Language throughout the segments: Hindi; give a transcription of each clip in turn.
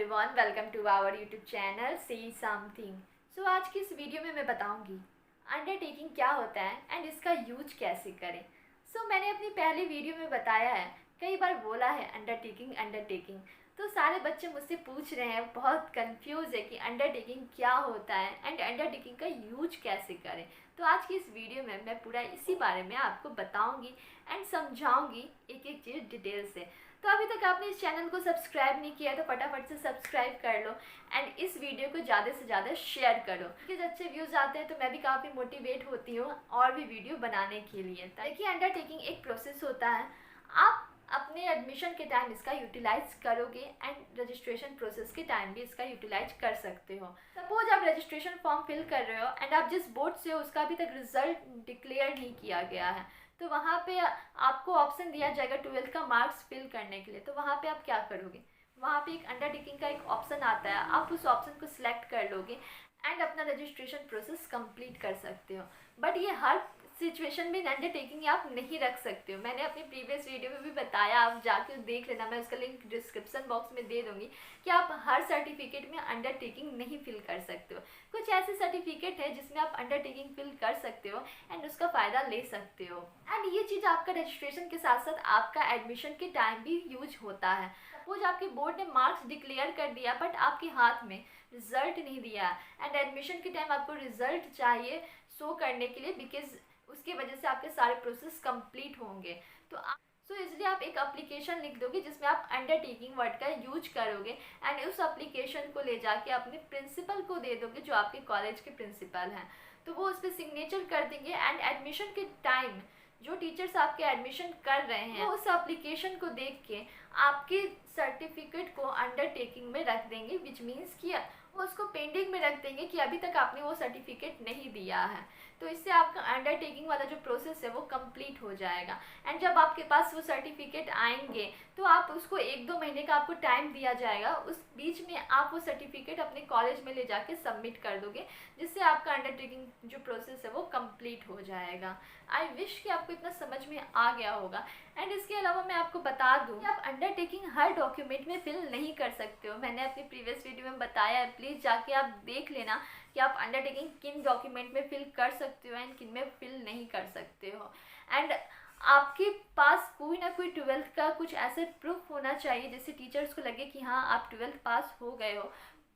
Everyone, welcome to our YouTube channel say something. So आज की इस वीडियो में मैं बताऊंगी अंडरटेकिंग क्या होता है एंड इसका यूज कैसे करें। मैंने अपनी पहली वीडियो में बताया है, कई बार बोला है अंडरटेकिंग अंडरटेकिंग। तो सारे बच्चे मुझसे पूछ रहे हैं, बहुत कंफ्यूज है कि अंडरटेकिंग क्या होता है एंड अंडरटेकिंग का यूज कैसे करें। तो आज की इस वीडियो में मैं पूरा इसी बारे में आपको बताऊंगी एंड समझाऊंगी एक एक चीज़ डिटेल से। तो अभी तक आपने इस चैनल को सब्सक्राइब नहीं किया तो फटाफट से सब्सक्राइब कर लो एंड इस वीडियो को ज़्यादा से ज़्यादा शेयर करो, क्योंकि अच्छे व्यूज़ आते हैं तो मैं भी काफ़ी मोटिवेट होती हूँ और भी वीडियो बनाने के लिए। देखिए, अंडरटेकिंग एक प्रोसेस होता है। आप अपने एडमिशन के टाइम इसका यूटिलाइज करोगे एंड रजिस्ट्रेशन प्रोसेस के टाइम भी इसका यूटिलाइज कर सकते हो। सपोज आप रजिस्ट्रेशन फॉर्म फिल कर रहे हो एंड आप जिस बोर्ड से हो उसका अभी तक रिजल्ट डिक्लेयर नहीं किया गया है, तो वहाँ पे आपको ऑप्शन दिया जाएगा 12th का मार्क्स फिल करने के लिए। तो वहाँ पे आप क्या करोगे, वहाँ पे एक अंडरटेकिंग का एक ऑप्शन आता है, आप उस ऑप्शन को सिलेक्ट कर लोगे एंड अपना रजिस्ट्रेशन प्रोसेस कंप्लीट कर सकते हो। बट ये हर सिचुएशन में अंडरटेकिंग आप नहीं रख सकते हो। मैंने अपनी प्रीवियस वीडियो में भी बताया, आप जाके देख लेना, मैं उसका लिंक डिस्क्रिप्शन बॉक्स में दे दूँगी कि आप हर सर्टिफिकेट में अंडरटेकिंग नहीं फिल कर सकते हो। कुछ ऐसे सर्टिफिकेट है जिसमें आप अंडरटेकिंग फिल कर सकते हो एंड उसका फ़ायदा ले सकते हो। एंड ये चीज़ आपका रजिस्ट्रेशन के साथ साथ आपका एडमिशन के टाइम भी यूज होता है। सपोज आपके बोर्ड ने मार्क्स डिक्लेयर कर दिया बट आपके हाथ में रिजल्ट नहीं दिया एंड एडमिशन के टाइम आपको रिजल्ट चाहिए शो करने के लिए, बिकॉज उसकी वजह से आपके सारे प्रोसेस कंप्लीट होंगे। तो इसलिए आप एक एप्लीकेशन लिख दोगे जिसमें आप अंडरटेकिंग वर्ड का यूज करोगे एंड उस एप्लीकेशन को ले जाके अपने प्रिंसिपल को दे दोगे, जो आपके कॉलेज के प्रिंसिपल हैं। तो वो उस पर सिग्नेचर कर देंगे एंड एडमिशन के टाइम जो टीचर्स आपके एडमिशन कर रहे हैं वो उस एप्लीकेशन को देख के आपके सर्टिफिकेट को अंडरटेकिंग में रख देंगे, विच मीन्स कि वो उसको पेंडिंग में रख देंगे कि अभी तक आपने वो सर्टिफिकेट नहीं दिया है। तो इससे आपका अंडरटेकिंग वाला जो प्रोसेस है वो कंप्लीट हो जाएगा एंड जब आपके पास वो सर्टिफिकेट आएंगे तो आप उसको 1-2 महीने का आपको टाइम दिया जाएगा, उस बीच में आप वो सर्टिफिकेट अपने कॉलेज में ले जाके सबमिट कर दोगे, जिससे आपका अंडरटेकिंग जो प्रोसेस है वो कंप्लीट हो जाएगा। आई विश कि आपको इतना समझ में आ गया होगा। एंड इसके अलावा मैं आपको बता दूं कि आप अंडरटेकिंग हर डॉक्यूमेंट में फिल नहीं कर सकते हो। मैंने अपनी प्रीवियस वीडियो में बताया है, प्लीज़ जाके आप देख लेना कि आप अंडरटेकिंग किन डॉक्यूमेंट में फिल कर सकते हो एंड किन में फिल नहीं कर सकते हो। एंड आपके पास कोई ना कोई 12th का कुछ ऐसे प्रूफ होना चाहिए जिससे टीचर्स को लगे कि हाँ आप 12th पास हो गए हो,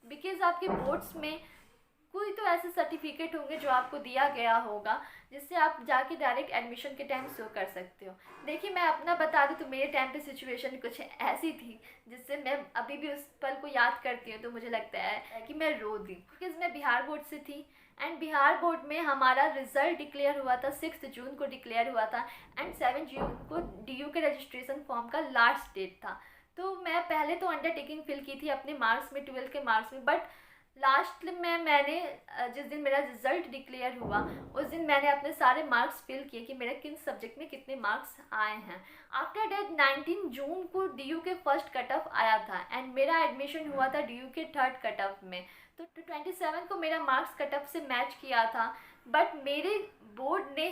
बिकॉज आपके बोर्ड्स में कोई तो ऐसे सर्टिफिकेट होंगे जो आपको दिया गया होगा जिससे आप जाके डायरेक्ट एडमिशन के टाइम शो कर सकते हो। देखिए, मैं अपना बता दूँ तो मेरे टाइम पे सिचुएशन कुछ ऐसी थी जिससे मैं अभी भी उस पल को याद करती हूँ तो मुझे लगता है कि मैं रो दी, बिकॉज मैं बिहार बोर्ड से थी एंड बिहार बोर्ड में हमारा रिजल्ट डिक्लेयर हुआ था, 6 जून को डिक्लेयर हुआ था एंड 7 जून को DU के रजिस्ट्रेशन फॉर्म का लास्ट डेट था। तो मैं पहले तो अंडरटेकिंग फिल की थी अपने मार्क्स में, 12th के मार्क्स में, बट लास्ट में मैंने जिस दिन मेरा रिजल्ट डिक्लेयर हुआ उस दिन मैंने अपने सारे मार्क्स फिल किए कि मेरे किन सब्जेक्ट में कितने मार्क्स आए हैं। आफ्टर डेट 19 जून को DU के फर्स्ट कट ऑफ आया था एंड मेरा एडमिशन हुआ था DU के थर्ड कट ऑफ में। तो 27 को मेरा मार्क्स कट ऑफ से मैच किया था, बट मेरे बोर्ड ने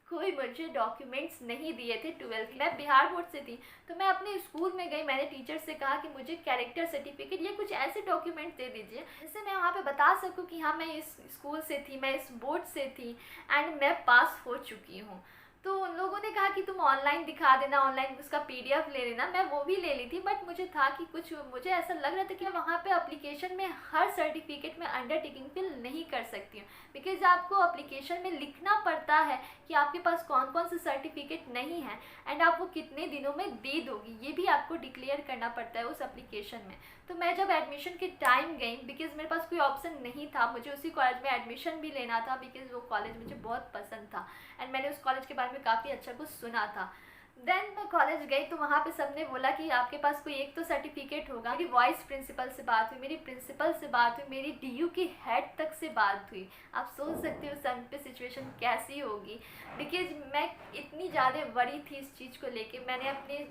कोई मुझे डॉक्यूमेंट्स नहीं दिए थे 12th। मैं बिहार बोर्ड से थी तो मैं अपने स्कूल में गई, मैंने टीचर से कहा कि मुझे कैरेक्टर सर्टिफिकेट या कुछ ऐसे डॉक्यूमेंट दे दीजिए जिससे मैं वहाँ पे बता सकूँ कि हाँ मैं इस स्कूल से थी, मैं इस बोर्ड से थी एंड मैं पास हो चुकी हूँ। तो उन लोगों ने कहा कि तुम ऑनलाइन दिखा देना, ऑनलाइन उसका PDF ले लेना। मैं वो भी ले ली थी, बट मुझे था कि कुछ मुझे ऐसा लग रहा था कि वहाँ पे एप्लीकेशन में हर सर्टिफिकेट में अंडरटेकिंग फिल नहीं कर सकती हूँ, बिकॉज आपको एप्लीकेशन में लिखना पड़ता है कि आपके पास कौन कौन से सर्टिफिकेट नहीं है एंड आप वो कितने दिनों में दे दोगी, ये भी आपको डिक्लेयर करना पड़ता है उस एप्लीकेशन में। तो मैं जब एडमिशन के टाइम गई, बिकॉज मेरे पास कोई ऑप्शन नहीं था, मुझे उसी कॉलेज में एडमिशन भी लेना था बिकॉज वो कॉलेज मुझे बहुत पसंद था एंड मैंने उस कॉलेज के बारे में काफ़ी अच्छा कुछ सुना था। देन मैं कॉलेज गई तो वहाँ पे सबने बोला कि आपके पास कोई एक तो सर्टिफिकेट होगा। मेरी वाइस प्रिंसिपल से बात हुई, मेरी प्रिंसिपल से बात हुई, मेरी DU की हेड तक से बात हुई। आप सोच सकते हो उस टाइम पे सिचुएशन कैसी होगी, बिकॉज मैं इतनी ज़्यादा वरी थी इस चीज़ को लेके। मैंने अपने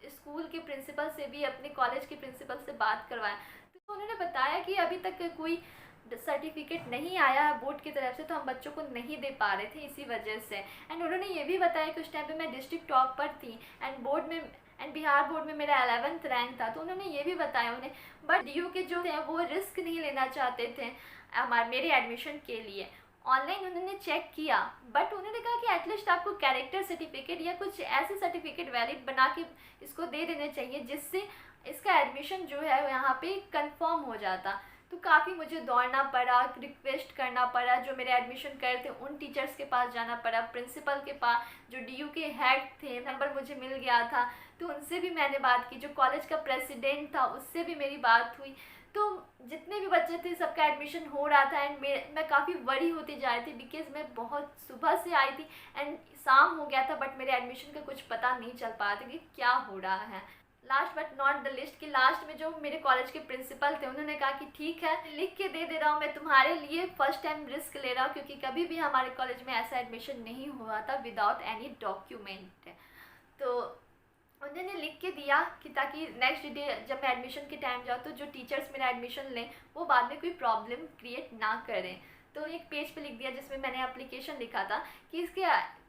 स्कूल के प्रिंसिपल से भी, अपने कॉलेज के प्रिंसिपल से बात करवाया तो उन्होंने बताया कि अभी तक कोई सर्टिफिकेट नहीं आया है बोर्ड की तरफ से, तो हम बच्चों को नहीं दे पा रहे थे इसी वजह से। एंड उन्होंने ये भी बताया कि उस टाइम पे मैं डिस्ट्रिक्ट टॉप पर थी एंड बोर्ड में एंड बिहार बोर्ड में मेरा 11th रैंक था। तो उन्होंने ये भी बताया उन्हें, बट DU के जो थे वो रिस्क नहीं लेना चाहते थे मेरे एडमिशन के लिए। ऑनलाइन उन्होंने चेक किया, बट उन्होंने कहा कि एटलीस्ट आपको कैरेक्टर सर्टिफिकेट या कुछ ऐसे सर्टिफिकेट वैलिड बना के इसको दे देने चाहिए जिससे इसका एडमिशन जो है यहाँ पे कंफर्म हो जाता। तो काफ़ी मुझे दौड़ना पड़ा, रिक्वेस्ट करना पड़ा, जो मेरे एडमिशन कर थे उन टीचर्स के पास जाना पड़ा, प्रिंसिपल के पास, जो DU के हेड थे, नंबर मुझे मिल गया था तो उनसे भी मैंने बात की, जो कॉलेज का प्रेसिडेंट था उससे भी मेरी बात हुई। तो जितने भी बच्चे थे सबका एडमिशन हो रहा था एंड मैं काफ़ी वरी होती जा रही थी, बिकॉज मैं बहुत सुबह से आई थी एंड शाम हो गया था, बट मेरे एडमिशन का कुछ पता नहीं चल पा रहा था कि क्या हो रहा है। Last but not the list कि लास्ट में जो मेरे कॉलेज के प्रिंसिपल थे उन्होंने कहा कि ठीक है, लिख के दे रहा हूँ, मैं तुम्हारे लिए फर्स्ट टाइम रिस्क ले रहा हूँ, क्योंकि कभी भी हमारे कॉलेज में ऐसा एडमिशन नहीं हुआ था विदाउट एनी डॉक्यूमेंट। तो उन्होंने लिख के दिया कि ताकि नेक्स्ट डे जब मैं एडमिशन के टाइम जाऊँ तो जो टीचर्स मेरा एडमिशन लें वो बाद में कोई प्रॉब्लम क्रिएट ना करें। तो एक पेज पे लिख दिया जिसमें मैंने एप्लीकेशन लिखा था कि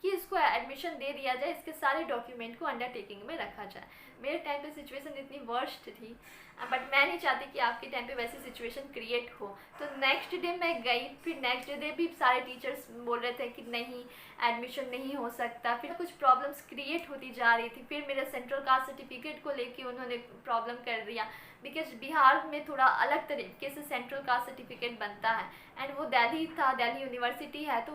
इसको एडमिशन दे दिया जाए, इसके सारे डॉक्यूमेंट को अंडरटेकिंग में रखा जाए। मेरे टाइम पे सिचुएशन इतनी वर्स्ट थी, बट मैं नहीं चाहती कि आपके टाइम पे वैसी सिचुएशन क्रिएट हो। तो नेक्स्ट डे मैं गई, फिर नेक्स्ट डे भी सारे टीचर्स बोल रहे थे कि नहीं एडमिशन नहीं हो सकता, फिर कुछ प्रॉब्लम्स क्रिएट होती जा रही थी। फिर मेरे सेंट्रल कास्ट सर्टिफिकेट को लेके उन्होंने प्रॉब्लम कर दिया, बिकॉज बिहार में थोड़ा अलग तरीके से सेंट्रल कास्ट सर्टिफिकेट बनता है एंड वो दिल्ली था, दिल्ली यूनिवर्सिटी है, तो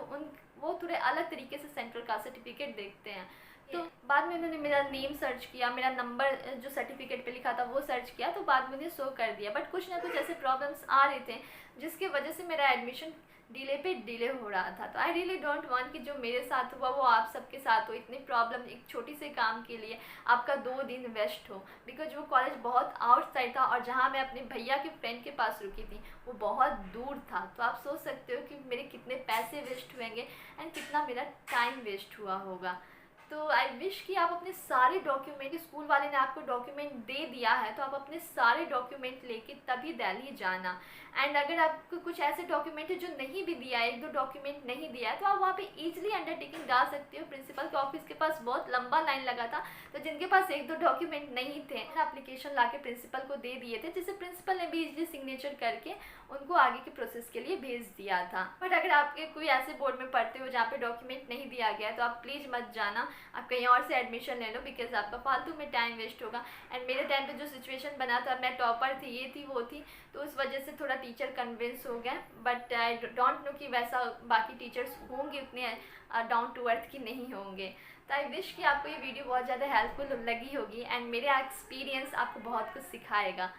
वो थोड़े अलग तरीके से सेंट्रल कास्ट सर्टिफिकेट देखते हैं। तो बाद में उन्होंने मेरा नेम सर्च किया, मेरा नंबर जो सर्टिफिकेट पे लिखा था वो सर्च किया, तो बाद में उन्हें शो कर दिया। बट कुछ ना कुछ ऐसे प्रॉब्लम्स आ रहे थे जिसकी वजह से मेरा एडमिशन डिले पे डिले हो रहा था। तो आई रियली डोंट वांट कि जो मेरे साथ हुआ वो आप सबके साथ हो। इतनी प्रॉब्लम एक छोटी से काम के लिए आपका 2 दिन वेस्ट हो, बिकॉज वो कॉलेज बहुत आउटसाइड था और जहाँ मैं अपने भैया के फ्रेंड के पास रुकी थी वो बहुत दूर था। तो आप सोच सकते हो कि मेरे कितने पैसे वेस्ट हुएंगे एंड कितना मेरा टाइम वेस्ट हुआ होगा। तो आई विश कि आप अपने सारे डॉक्यूमेंट, स्कूल वाले ने आपको डॉक्यूमेंट दे दिया है तो आप अपने सारे डॉक्यूमेंट लेके तभी दिल्ली जाना। एंड अगर आपको कुछ ऐसे डॉक्यूमेंट है जो नहीं भी दिया है, 1-2 डॉक्यूमेंट नहीं दिया है, तो आप वहाँ पे इजीली अंडरटेकिंग डाल सकते हो। प्रिंसिपल के ऑफिस के पास बहुत लंबा लाइन लगा था, तो जिनके पास 1-2 डॉक्यूमेंट नहीं थे एप्लीकेशन ला के प्रिंसिपल को दे दिए थे, जिससे प्रिंसिपल ने भी इजीली सिग्नेचर करके उनको आगे के प्रोसेस के लिए भेज दिया था। बट अगर आपके कोई ऐसे बोर्ड में पढ़ते हो जहाँ पे डॉक्यूमेंट नहीं दिया गया तो आप प्लीज़ मत जाना, आप कहीं और से एडमिशन ले लो, बिकॉज आपका फालतू में टाइम वेस्ट होगा। एंड मेरे टाइम पे जो सिचुएशन बना था, मैं टॉपर थी, ये थी वो थी, तो उस वजह से थोड़ा टीचर कन्विंस हो गए। बट आई डोंट नो कि वैसा बाकी टीचर्स होंगे उतने डाउन टू अर्थ की नहीं होंगे। तो आई विश कि आपको ये वीडियो बहुत ज़्यादा हेल्पफुल लगी होगी एंड मेरा एक्सपीरियंस आपको बहुत कुछ सिखाएगा।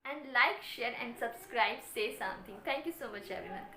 And like, share and subscribe, से something. Thank you so much everyone. Thank